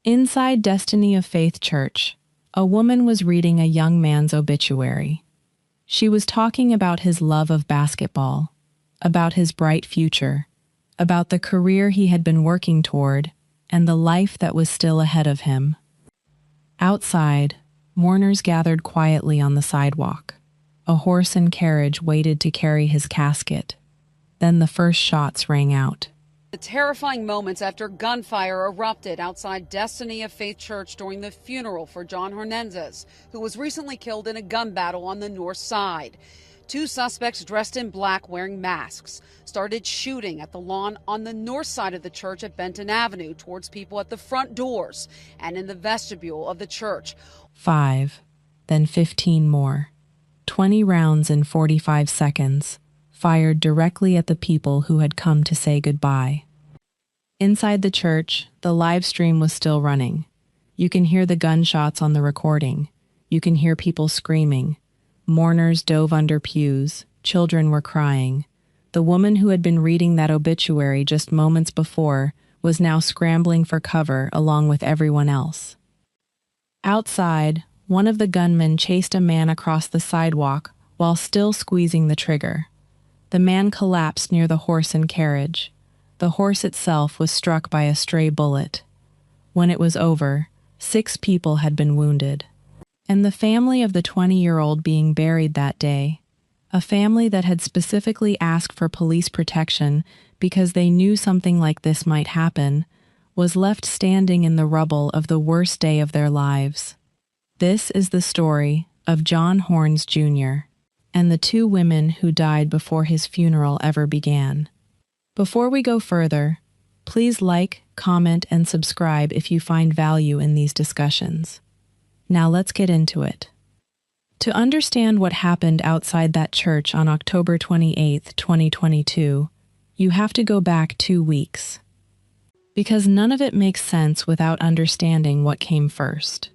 Inside Destiny of Faith Church, a woman was reading a young man's obituary. She was talking about his love of basketball, about his bright future, about the career he had been working toward, and the life that was still ahead of him. Outside, mourners gathered quietly on the sidewalk. A horse and carriage waited to carry his casket. Then the first shots rang out. The terrifying moments after gunfire erupted outside Destiny of Faith Church during the funeral for John Hernandez, who was recently killed in a gun battle on the north side. Two suspects dressed in black wearing masks started shooting at the lawn on the north side of the church at Benton Avenue towards people at the front doors and in the vestibule of the church. 5, then 15 more. 20 rounds in 45 seconds, fired directly at the people who had come to say goodbye. Inside the church, the live stream was still running. You can hear the gunshots on the recording. You can hear people screaming. Mourners dove under pews. Children were crying. The woman who had been reading that obituary just moments before was now scrambling for cover along with everyone else. Outside, one of the gunmen chased a man across the sidewalk while still squeezing the trigger. The man collapsed near the horse and carriage. The horse itself was struck by a stray bullet. When it was over, 6 people had been wounded. And the family of the 20-year-old being buried that day, a family that had specifically asked for police protection because they knew something like this might happen, was left standing in the rubble of the worst day of their lives. This is the story of John Horns Jr. and the 2 women who died before his funeral ever began. Before we go further, please like, comment, and subscribe if you find value in these discussions. Now let's get into it. To understand what happened outside that church on October 28, 2022, you have to go back 2 weeks. Because none of it makes sense without understanding what came first.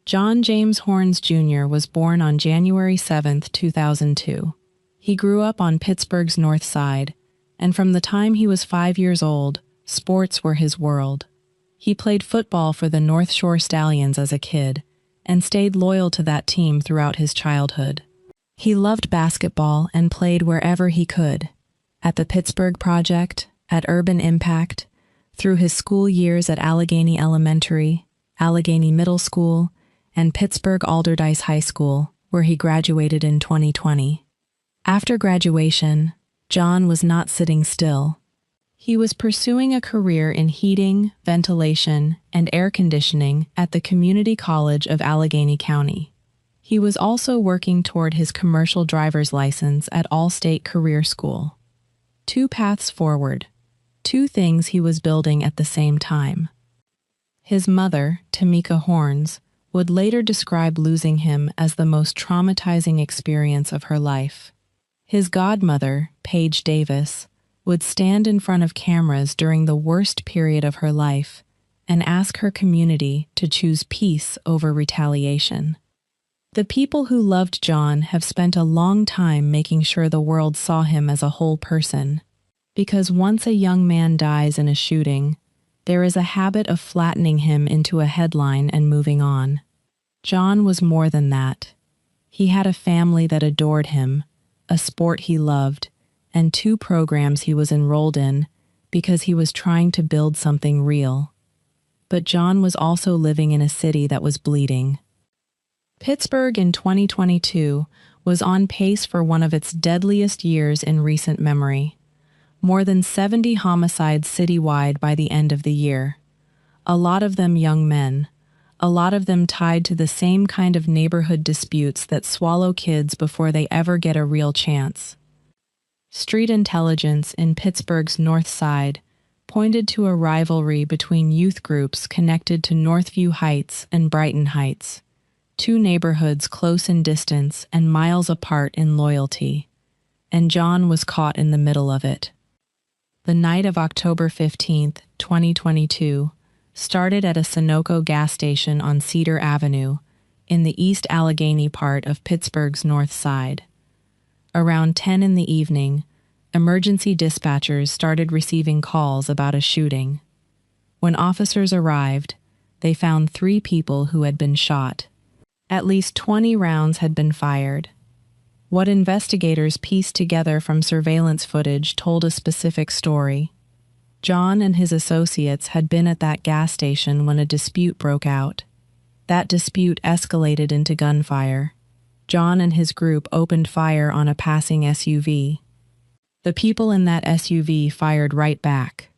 John James Horns Jr. was born on January 7, 2002. He grew up on Pittsburgh's North Side, and from the time he was 5 years old, sports were his world. He played football for the North Shore Stallions as a kid, and stayed loyal to that team throughout his childhood. He loved basketball and played wherever he could, at the Pittsburgh Project, at Urban Impact, through his school years at Allegheny Elementary, Allegheny Middle School, and Pittsburgh Alderdice High School, where he graduated in 2020. After graduation, John was not sitting still. He was pursuing a career in heating, ventilation, and air conditioning at the Community College of Allegheny County. He was also working toward his commercial driver's license at All-State Career School. 2 paths forward, 2 things he was building at the same time. His mother, Tamika Horns, would later describe losing him as the most traumatizing experience of her life. His godmother, Paige Davis, would stand in front of cameras during the worst period of her life and ask her community to choose peace over retaliation. The people who loved John have spent a long time making sure the world saw him as a whole person, because once a young man dies in a shooting, there is a habit of flattening him into a headline and moving on. John was more than that. He had a family that adored him, a sport he loved, and 2 programs he was enrolled in because he was trying to build something real. But John was also living in a city that was bleeding. Pittsburgh in 2022 was on pace for one of its deadliest years in recent memory. More than 70 homicides citywide by the end of the year. A lot of them young men. A lot of them tied to the same kind of neighborhood disputes that swallow kids before they ever get a real chance. Street intelligence in Pittsburgh's North Side pointed to a rivalry between youth groups connected to Northview Heights and Brighton Heights, 2 neighborhoods close in distance and miles apart in loyalty. And John was caught in the middle of it. The night of October 15, 2022, started at a Sunoco gas station on Cedar Avenue in the East Allegheny part of Pittsburgh's North Side. Around 10 in the evening, emergency dispatchers started receiving calls about a shooting. When officers arrived, they found 3 people who had been shot. At least 20 rounds had been fired. What investigators pieced together from surveillance footage told a specific story. John and his associates had been at that gas station when a dispute broke out. That dispute escalated into gunfire. John and his group opened fire on a passing SUV. The people in that SUV fired right back.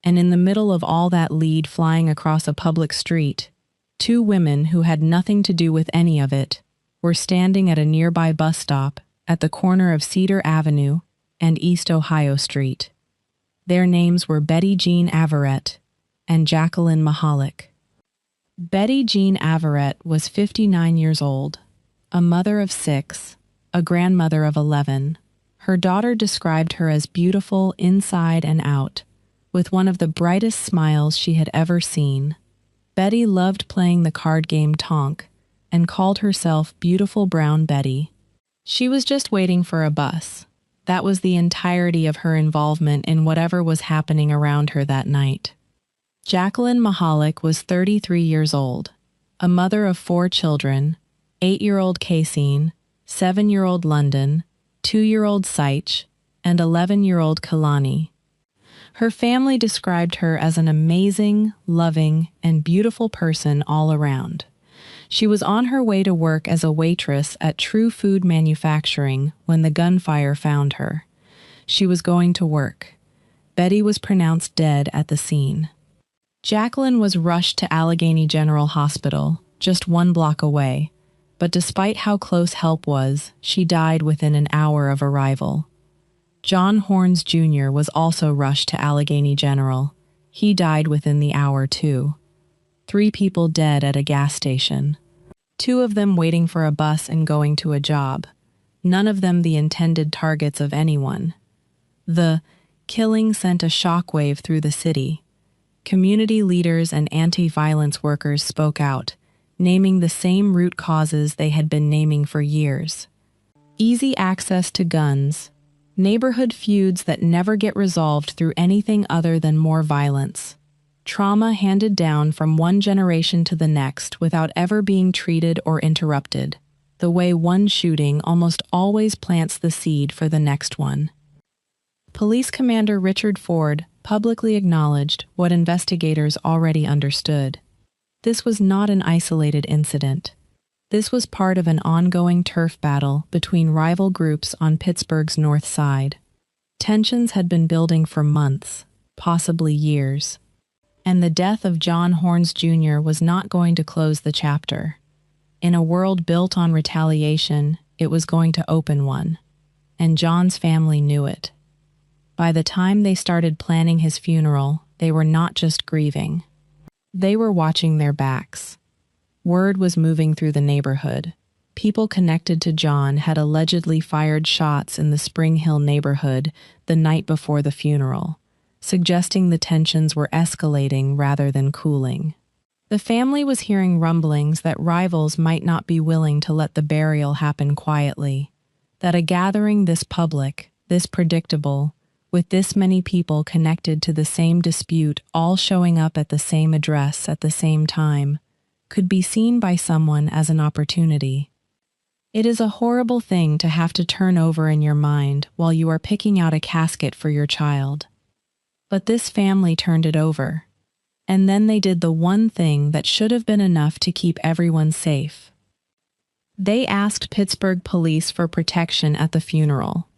And in the middle of all that lead flying across a public street, 2 women who had nothing to do with any of it were standing at a nearby bus stop at the corner of Cedar Avenue and East Ohio Street. Their names were Betty Jean Averett and Jacqueline Mahalik. Betty Jean Averett was 59 years old, a mother of 6, a grandmother of 11. Her daughter described her as beautiful inside and out, with one of the brightest smiles she had ever seen. Betty loved playing the card game Tonk and called herself Beautiful Brown Betty. She was just waiting for a bus. That was the entirety of her involvement in whatever was happening around her that night. Jacqueline Mahalik was 33 years old, a mother of 4 children, 8-year-old Cassine, 7-year-old London, 2-year-old Saich, and 11-year-old Kalani. Her family described her as an amazing, loving, and beautiful person all around. She was on her way to work as a waitress at True Food Manufacturing when the gunfire found her. She was going to work. Betty was pronounced dead at the scene. Jacqueline was rushed to Allegheny General Hospital, just 1 block away, but despite how close help was, she died within an hour of arrival. John Horns Jr. was also rushed to Allegheny General. He died within the hour, too. 3 people dead at a gas station. 2 of them waiting for a bus and going to a job. None of them the intended targets of anyone. The killing sent a shockwave through the city. Community leaders and anti-violence workers spoke out, naming the same root causes they had been naming for years. Easy access to guns, neighborhood feuds that never get resolved through anything other than more violence, trauma handed down from one generation to the next without ever being treated or interrupted, the way one shooting almost always plants the seed for the next one. Police Commander Richard Ford publicly acknowledged what investigators already understood. This was not an isolated incident. This was part of an ongoing turf battle between rival groups on Pittsburgh's north side. Tensions had been building for months, possibly years. And the death of John Horns Jr. was not going to close the chapter. In a world built on retaliation, it was going to open one. And John's family knew it. By the time they started planning his funeral, they were not just grieving. They were watching their backs. Word was moving through the neighborhood. People connected to John had allegedly fired shots in the Spring Hill neighborhood the night before the funeral, suggesting the tensions were escalating rather than cooling. The family was hearing rumblings that rivals might not be willing to let the burial happen quietly, that a gathering this public, this predictable, with this many people connected to the same dispute all showing up at the same address at the same time, could be seen by someone as an opportunity. It is a horrible thing to have to turn over in your mind while you are picking out a casket for your child. But this family turned it over. And then they did the one thing that should have been enough to keep everyone safe. They asked Pittsburgh police for protection at the funeral.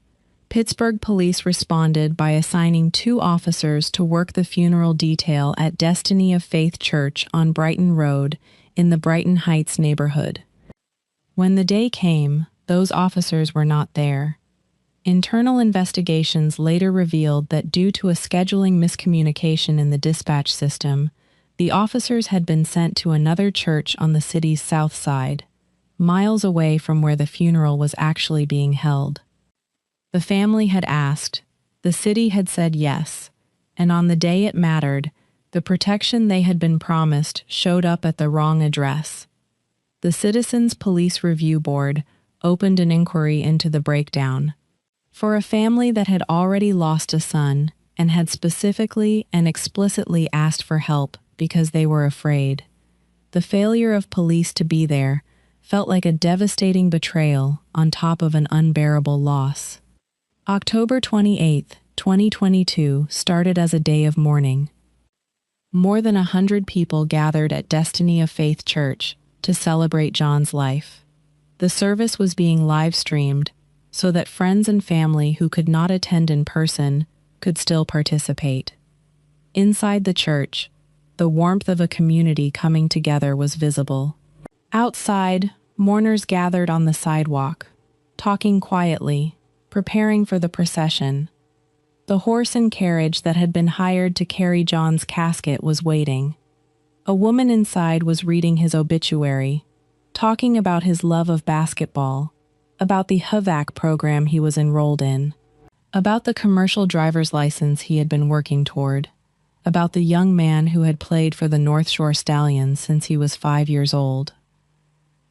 Pittsburgh police responded by assigning 2 officers to work the funeral detail at Destiny of Faith Church on Brighton Road in the Brighton Heights neighborhood. When the day came, those officers were not there. Internal investigations later revealed that due to a scheduling miscommunication in the dispatch system, the officers had been sent to another church on the city's south side, miles away from where the funeral was actually being held. The family had asked, the city had said yes, and on the day it mattered, the protection they had been promised showed up at the wrong address. The Citizens Police Review Board opened an inquiry into the breakdown. For a family that had already lost a son and had specifically and explicitly asked for help because they were afraid, The failure of police to be there felt like a devastating betrayal on top of an unbearable loss. October 28, 2022 started as a day of mourning. More than 100 people gathered at Destiny of Faith Church to celebrate John's life. The service was being live-streamed so that friends and family who could not attend in person could still participate. Inside the church, the warmth of a community coming together was visible. Outside, mourners gathered on the sidewalk, talking quietly, preparing for the procession. The horse and carriage that had been hired to carry John's casket was waiting. A woman inside was reading his obituary, talking about his love of basketball, about the HVAC program he was enrolled in, about the commercial driver's license he had been working toward, about the young man who had played for the North Shore Stallions since he was 5 years old.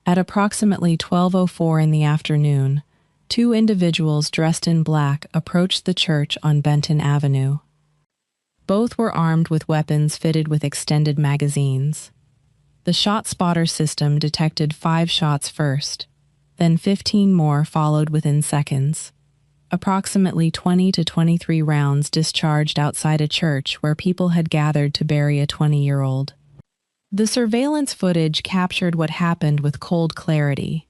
At approximately 12:04 in the afternoon, 2 individuals dressed in black approached the church on Benton Avenue. Both were armed with weapons fitted with extended magazines. The shot spotter system detected 5 shots first, then 15 more followed within seconds. Approximately 20 to 23 rounds discharged outside a church where people had gathered to bury a 20-year-old. The surveillance footage captured what happened with cold clarity.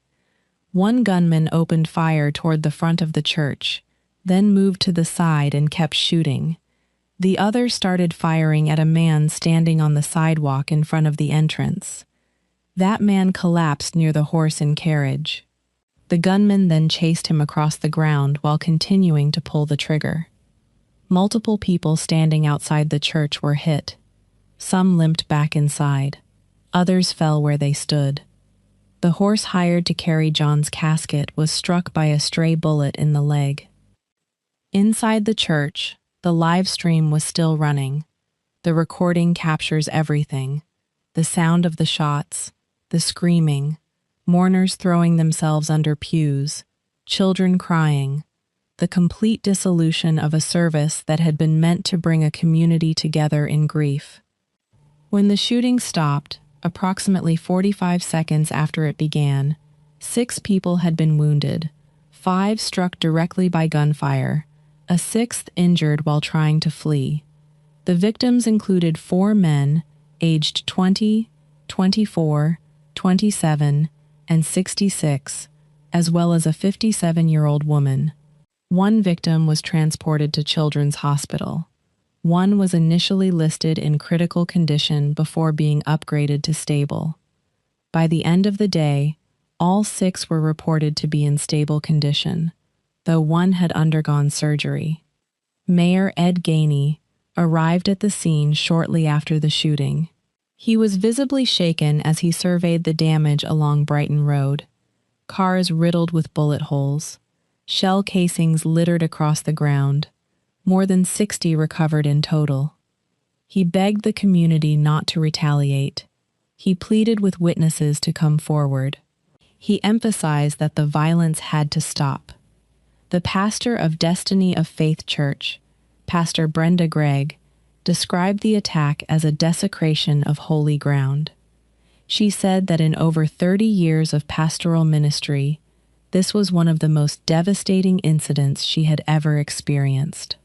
One gunman opened fire toward the front of the church, then moved to the side and kept shooting. The other started firing at a man standing on the sidewalk in front of the entrance. That man collapsed near the horse and carriage. The gunman then chased him across the ground while continuing to pull the trigger. Multiple people standing outside the church were hit. Some limped back inside. Others fell where they stood. The horse hired to carry John's casket was struck by a stray bullet in the leg. Inside the church, the live stream was still running. The recording captures everything: the sound of the shots, the screaming, mourners throwing themselves under pews, children crying, the complete dissolution of a service that had been meant to bring a community together in grief. When the shooting stopped, approximately 45 seconds after it began, 6 people had been wounded, 5 struck directly by gunfire, a 6th injured while trying to flee. The victims included 4 men, aged 20, 24, 27, and 66, as well as a 57-year-old woman. 1 victim was transported to Children's Hospital. 1 was initially listed in critical condition before being upgraded to stable. By the end of the day, all 6 were reported to be in stable condition, though 1 had undergone surgery. Mayor Ed Gainey arrived at the scene shortly after the shooting. He was visibly shaken as he surveyed the damage along Brighton Road. Cars riddled with bullet holes. Shell casings littered across the ground. More than 60 recovered in total. He begged the community not to retaliate. He pleaded with witnesses to come forward. He emphasized that the violence had to stop. The pastor of Destiny of Faith Church, Pastor Brenda Gregg, described the attack as a desecration of holy ground. She said that in over 30 years of pastoral ministry, this was one of the most devastating incidents she had ever experienced.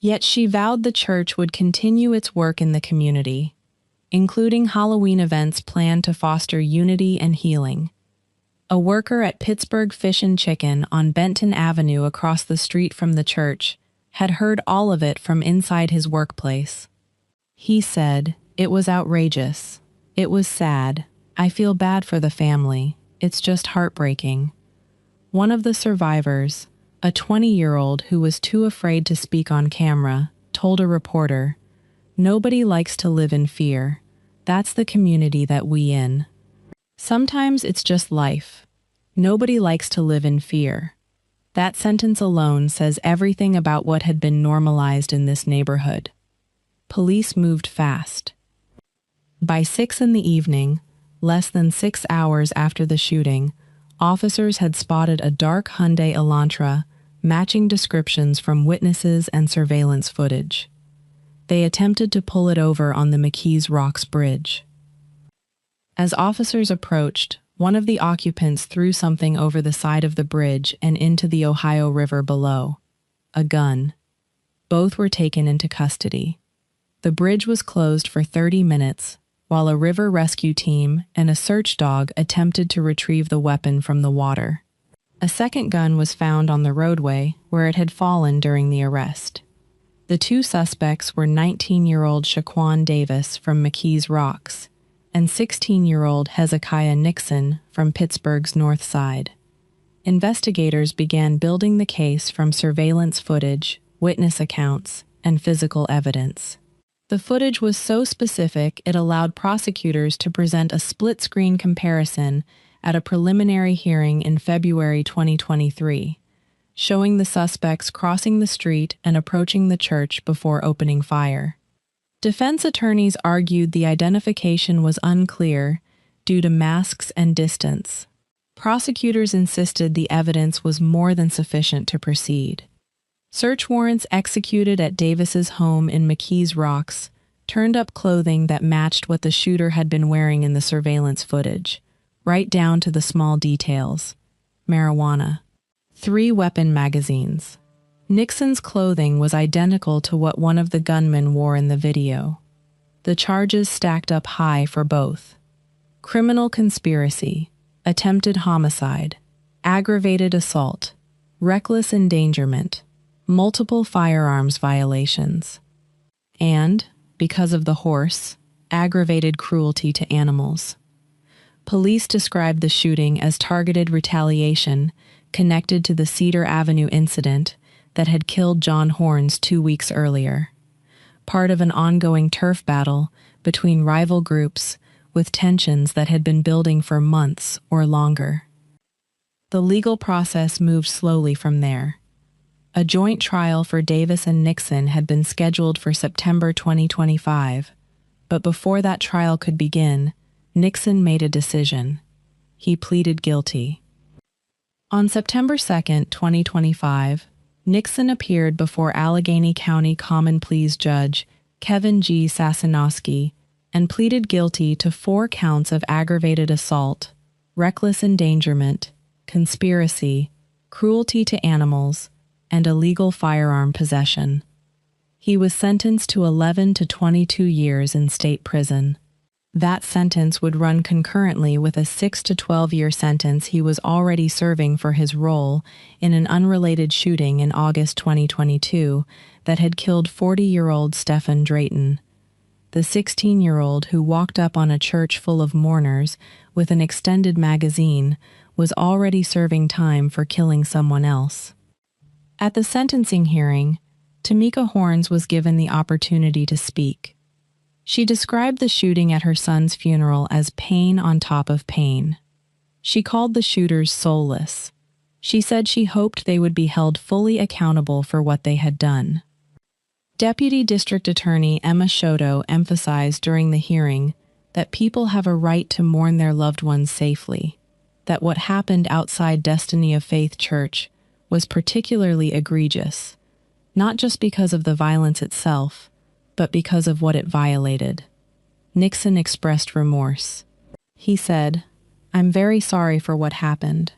Yet she vowed the church would continue its work in the community, including Halloween events planned to foster unity and healing. A worker at Pittsburgh Fish and Chicken on Benton Avenue across the street from the church had heard all of it from inside his workplace. He said, "It was outrageous. It was sad. I feel bad for the family. It's just heartbreaking." One of the survivors, a 20-year-old who was too afraid to speak on camera, told a reporter, "Nobody likes to live in fear. That's the community that we in. Sometimes it's just life. Nobody likes to live in fear." That sentence alone says everything about what had been normalized in this neighborhood. Police moved fast. By 6 in the evening, less than 6 hours after the shooting, officers had spotted a dark Hyundai Elantra matching descriptions from witnesses and surveillance footage. They attempted to pull it over on the McKees Rocks Bridge. As officers approached, one of the occupants threw something over the side of the bridge and into the Ohio River below. A gun. Both were taken into custody. The bridge was closed for 30 minutes, while a river rescue team and a search dog attempted to retrieve the weapon from the water. A second gun was found on the roadway where it had fallen during the arrest. The two suspects were 19-year-old Shaquan Davis from McKees Rocks and 16-year-old Hezekiah Nixon from Pittsburgh's North Side. Investigators began building the case from surveillance footage, witness accounts, and physical evidence. The footage was so specific it allowed prosecutors to present a split-screen comparison at a preliminary hearing in February 2023, showing the suspects crossing the street and approaching the church before opening fire. Defense attorneys argued the identification was unclear due to masks and distance. Prosecutors insisted the evidence was more than sufficient to proceed. Search warrants executed at Davis's home in McKees Rocks turned up clothing that matched what the shooter had been wearing in the surveillance footage, right down to the small details. Marijuana. 3 weapon magazines. Nixon's clothing was identical to what one of the gunmen wore in the video. The charges stacked up high for both. Criminal conspiracy, attempted homicide, aggravated assault, reckless endangerment, multiple firearms violations, and, because of the horse, aggravated cruelty to animals. Police described the shooting as targeted retaliation connected to the Cedar Avenue incident that had killed John Horns 2 weeks earlier, part of an ongoing turf battle between rival groups with tensions that had been building for months or longer. The legal process moved slowly from there. A joint trial for Davis and Nixon had been scheduled for September 2025, but before that trial could begin, Nixon made a decision. He pleaded guilty. On September 2, 2025, Nixon appeared before Allegheny County Common Pleas Judge Kevin G. Sasanowski and pleaded guilty to 4 counts of aggravated assault, reckless endangerment, conspiracy, cruelty to animals, and illegal firearm possession. He was sentenced to 11 to 22 years in state prison. That sentence would run concurrently with a 6 to 12-year sentence he was already serving for his role in an unrelated shooting in August 2022 that had killed 40-year-old Stephen Drayton, the 16-year-old who walked up on a church full of mourners with an extended magazine was already serving time for killing someone else. At the sentencing hearing, Tamika Horns was given the opportunity to speak. She described the shooting at her son's funeral as pain on top of pain. She called the shooters soulless. She said she hoped they would be held fully accountable for what they had done. Deputy District Attorney Emma Shoto emphasized during the hearing that people have a right to mourn their loved ones safely, that what happened outside Destiny of Faith Church was particularly egregious, not just because of the violence itself, but because of what it violated. Nixon expressed remorse. He said, "I'm very sorry for what happened.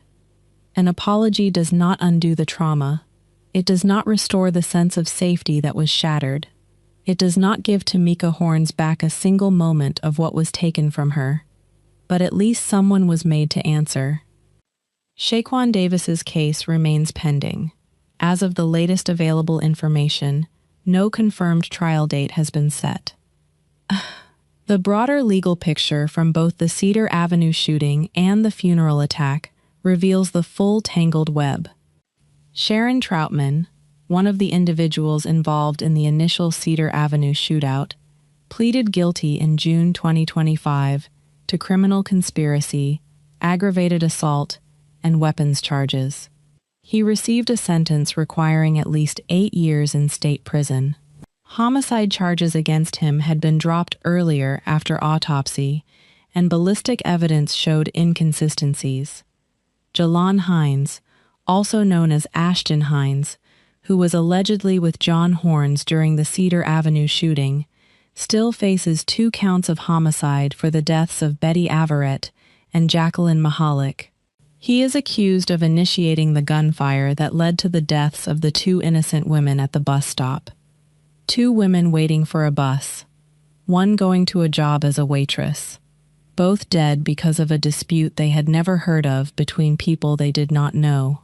An apology does not undo the trauma. It does not restore the sense of safety that was shattered. It does not give Tamika Horns back a single moment of what was taken from her. But at least someone was made to answer." Shaquan Davis's case remains pending. As of the latest available information, no confirmed trial date has been set. The broader legal picture from both the Cedar Avenue shooting and the funeral attack reveals the full tangled web. Sharon Troutman, one of the individuals involved in the initial Cedar Avenue shootout, pleaded guilty in June 2025 to criminal conspiracy, aggravated assault, and weapons charges. He received a sentence requiring at least 8 years in state prison. Homicide charges against him had been dropped earlier after autopsy, and ballistic evidence showed inconsistencies. Jalon Hines, also known as Ashton Hines, who was allegedly with John Horns during the Cedar Avenue shooting, still faces 2 counts of homicide for the deaths of Betty Averett and Jacqueline Mahalik. He is accused of initiating the gunfire that led to the deaths of the 2 innocent women at the bus stop. 2 women waiting for a bus, one going to a job as a waitress, both dead because of a dispute they had never heard of between people they did not know.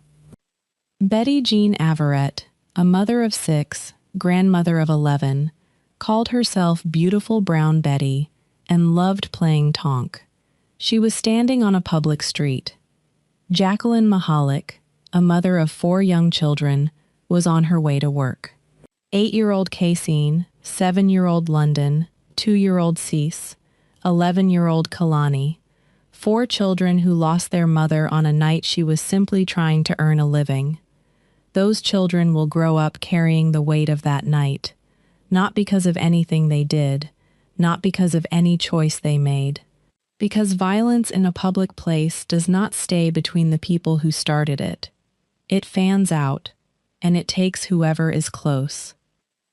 Betty Jean Averett, a mother of 6, grandmother of 11, called herself Beautiful Brown Betty and loved playing tonk. She was standing on a public street. Jacqueline Mahalik, a mother of 4 young children, was on her way to work. 8-year-old Cassine, 7-year-old London, 2-year-old Cease, 11-year-old Kalani, 4 children who lost their mother on a night she was simply trying to earn a living. Those children will grow up carrying the weight of that night, not because of anything they did, not because of any choice they made. Because violence in a public place does not stay between the people who started it. It fans out, and it takes whoever is close.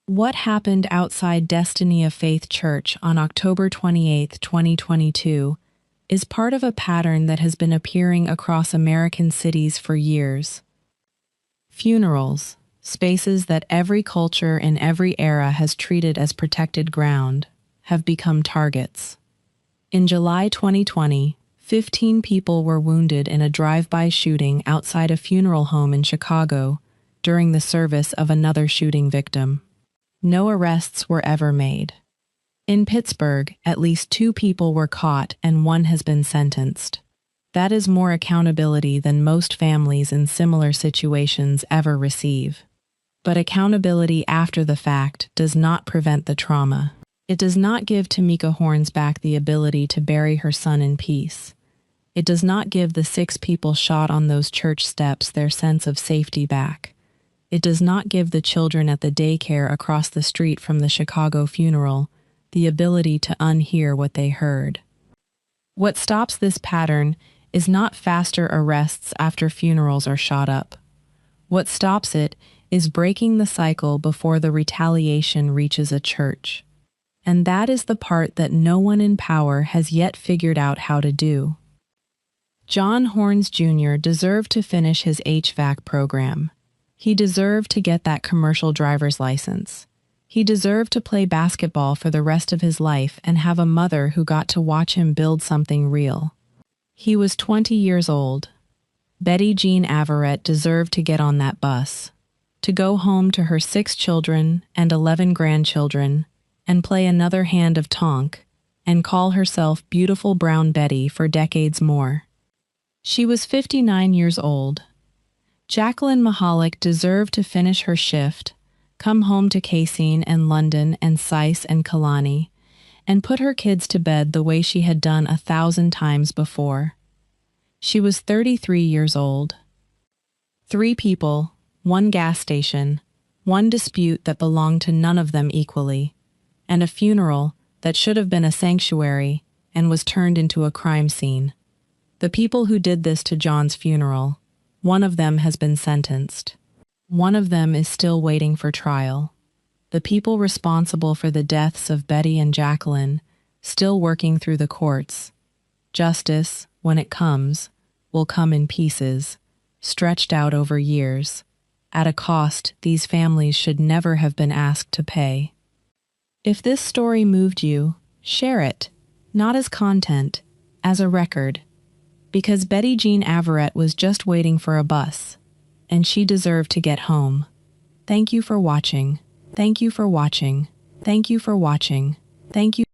What happened outside Destiny of Faith Church on October 28, 2022, is part of a pattern that has been appearing across American cities for years. Funerals, spaces that every culture in every era has treated as protected ground, have become targets. In July 2020, 15 people were wounded in a drive-by shooting outside a funeral home in Chicago during the service of another shooting victim. No arrests were ever made. In Pittsburgh, at least 2 people were caught and 1 has been sentenced. That is more accountability than most families in similar situations ever receive. But accountability after the fact does not prevent the trauma. It does not give Tamika Hornsback the ability to bury her son in peace. It does not give the 6 people shot on those church steps their sense of safety back. It does not give the children at the daycare across the street from the Chicago funeral the ability to unhear what they heard. What stops this pattern is not faster arrests after funerals are shot up. What stops it is breaking the cycle before the retaliation reaches a church. And that is the part that no one in power has yet figured out how to do. John Horns Jr. deserved to finish his HVAC program. He deserved to get that commercial driver's license. He deserved to play basketball for the rest of his life and have a mother who got to watch him build something real. He was 20 years old. Betty Jean Averett deserved to get on that bus, to go home to her 6 children and 11 grandchildren, and play another hand of tonk, and call herself Beautiful Brown Betty for decades more. She was 59 years old. Jacqueline Mahalik deserved to finish her shift, come home to Cassine and London and Sice and Kalani, and put her kids to bed the way she had done 1,000 times before. She was 33 years old. 3 people, 1 gas station, 1 dispute that belonged to none of them equally, and a funeral that should have been a sanctuary and was turned into a crime scene. The people who did this to John's funeral, 1 of them has been sentenced. 1 of them is still waiting for trial. The people responsible for the deaths of Betty and Jacqueline, still working through the courts. Justice, when it comes, will come in pieces, stretched out over years, at a cost these families should never have been asked to pay. If this story moved you, share it, not as content, as a record. Because Betty Jean Averett was just waiting for a bus, and she deserved to get home. Thank you for watching. Thank you for watching. Thank you for watching. Thank you.